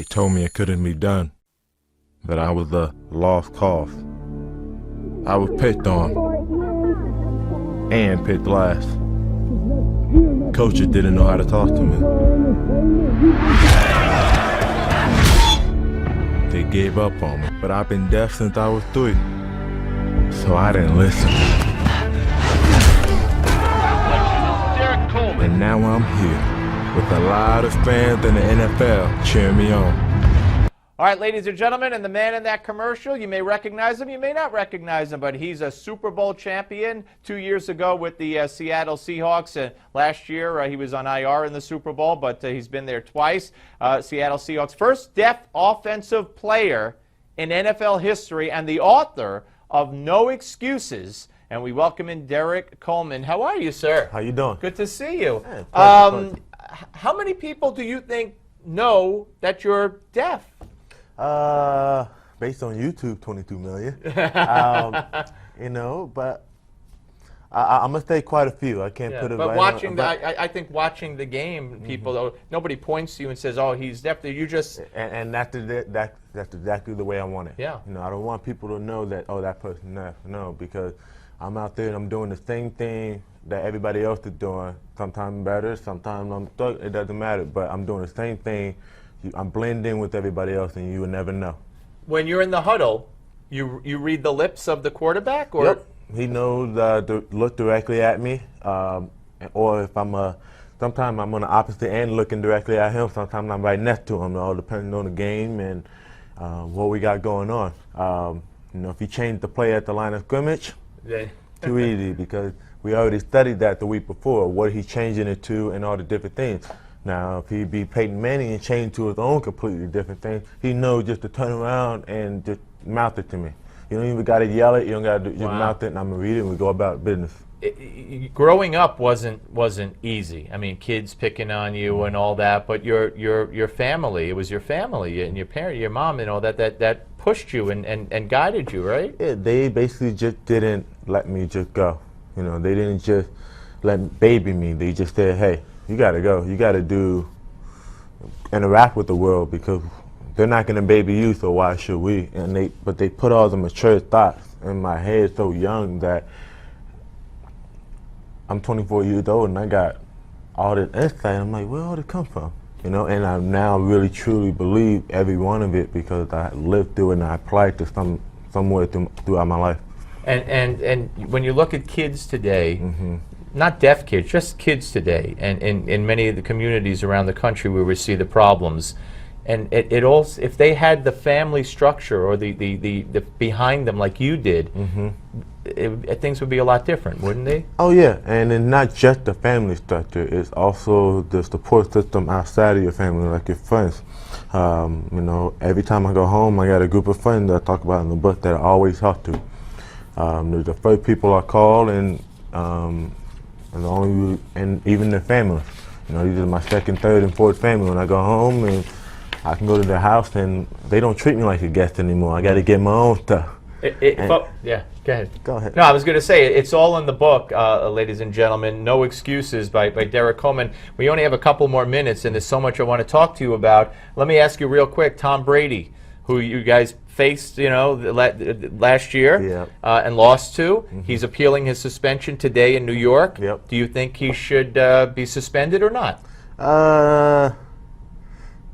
told me it couldn't be done, that I was a lost cause. I was picked on and picked last. Coaches didn't know how to talk to me. They gave up on me, but I've been deaf since I was 3, so I didn't listen. Derrick Coleman. And now I'm here with a lot of fans in the NFL cheering me on. All right, ladies and gentlemen, and the man in that commercial, you may recognize him, you may not recognize him, but he's a Super Bowl champion 2 years ago with the Seattle Seahawks. Last year, he was on IR in the Super Bowl, but he's been there twice. Seattle Seahawks, first deaf offensive player in NFL history and the author of No Excuses. And we welcome in Derrick Coleman. How are you, sir? How you doing? Good to see you. Yeah, pleasure. How many people do you think know that you're deaf? Based on YouTube, 22 million. But I'm gonna say quite a few. I can't put it. But right watching, on, I think watching the game, people, nobody points to you and says, "Oh, he's deaf." You just and that's exactly the way I want it. Yeah. I don't want people to know that that person's deaf. No, because I'm out there and I'm doing the same thing that everybody else is doing. Sometimes better, sometimes I'm stuck. It doesn't matter. But I'm doing the same thing. I'm blending with everybody else, and you will never know. When you're in the huddle, you read the lips of the quarterback, or Yep. He knows to look directly at me, or if sometimes I'm on the opposite end looking directly at him. Sometimes I'm right next to him. All depending on the game and what we got going on. If you change the play at the line of scrimmage, too easy because we already studied that the week before. What he's changing it to and all the different things. Now, if he be Peyton Manning and change to his own completely different thing, he knows just to turn around and just mouth it to me. You don't even got to yell it. You don't got to just mouth it, and I'm gonna read it, and we go about business. Growing up wasn't easy. I mean, kids picking on you and all that, but your family, it was your family and your parent, your mom, and all that pushed you and guided you, right? Yeah, they basically just didn't let me just go. They didn't just let baby me. They just said, hey, you got to go. You got to interact with the world because they're not going to baby you, so why should we? But they put all the mature thoughts in my head so young that I'm 24 years old and I got all this insight. I'm like, where all it come from? And I now really truly believe every one of it because I lived through it and I applied to somewhere throughout my life. And when you look at kids today, not deaf kids, just kids today, and in many of the communities around the country where we see the problems, and it also, if they had the family structure or the behind them like you did, things would be a lot different, wouldn't they? Oh yeah, and it's not just the family structure; it's also the support system outside of your family, like your friends. Every time I go home, I got a group of friends that I talk about in the book that I always talk to. They're the first people I call, and even their family. These are my second, third, and fourth family. When I go home, and I can go to their house, and they don't treat me like a guest anymore. I got to get my own stuff. Yeah, go ahead. Go ahead. No, I was going to say, it's all in the book, ladies and gentlemen, No Excuses by Derrick Coleman. We only have a couple more minutes, and there's so much I want to talk to you about. Let me ask you real quick, Tom Brady, who you guys faced, last year and lost to. He's appealing his suspension today in New York. Yep. Do you think he should be suspended or not?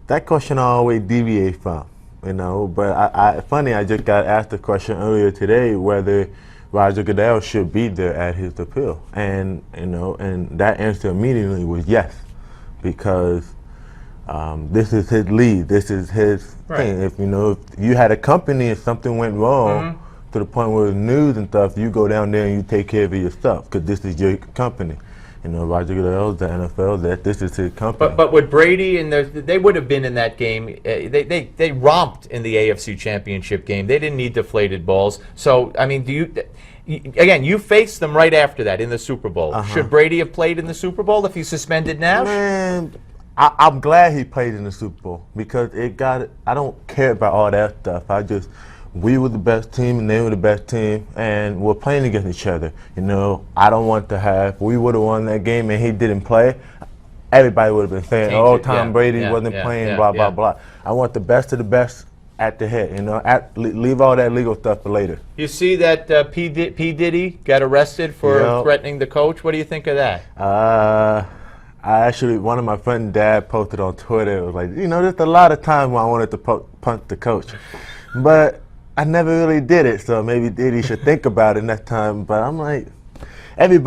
That question I always deviate from, But funny, I just got asked a question earlier today whether Roger Goodell should be there at his appeal, and and that answer immediately was yes, because this is his lead. This is his thing. If you had a company and something went wrong to the point where it's news and stuff, you go down there and you take care of it yourself because this is your company. Roger Goodell's the NFL. This is his company. But with Brady and they would have been in that game. They romped in the AFC Championship game. They didn't need deflated balls. So I mean, you faced them right after that in the Super Bowl. Should Brady have played in the Super Bowl if he's suspended now? Man, I'm glad he played in the Super Bowl because I don't care about all that stuff. We were the best team and they were the best team, and we're playing against each other. I don't want to have. We would have won that game and he didn't play. everybody would have been saying, Change "Oh, it, Tom yeah, Brady yeah, wasn't yeah, playing, yeah, blah yeah. blah blah." I want the best of the best at the head. You know, leave all that legal stuff for later. You see that P. Diddy got arrested for Yep. threatening the coach. What do you think of that? I actually, one of my friend's dad posted on Twitter. It was like, you know, there's a lot of times when I wanted to punch the coach, but I never really did it. So maybe Diddy should think about it next time. But I'm like, every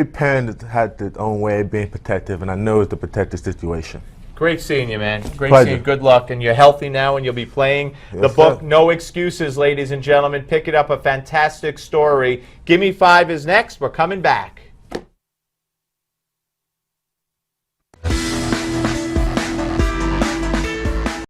parent has their own way of being protective, and I know it's a protective situation. Great seeing you, man. Great Pleasure. seeing you. Good luck. And you're healthy now, and you'll be playing. The Yes, book, sir. No Excuses, ladies and gentlemen. Pick it up. A fantastic story. Give Me 5 is next. We're coming back.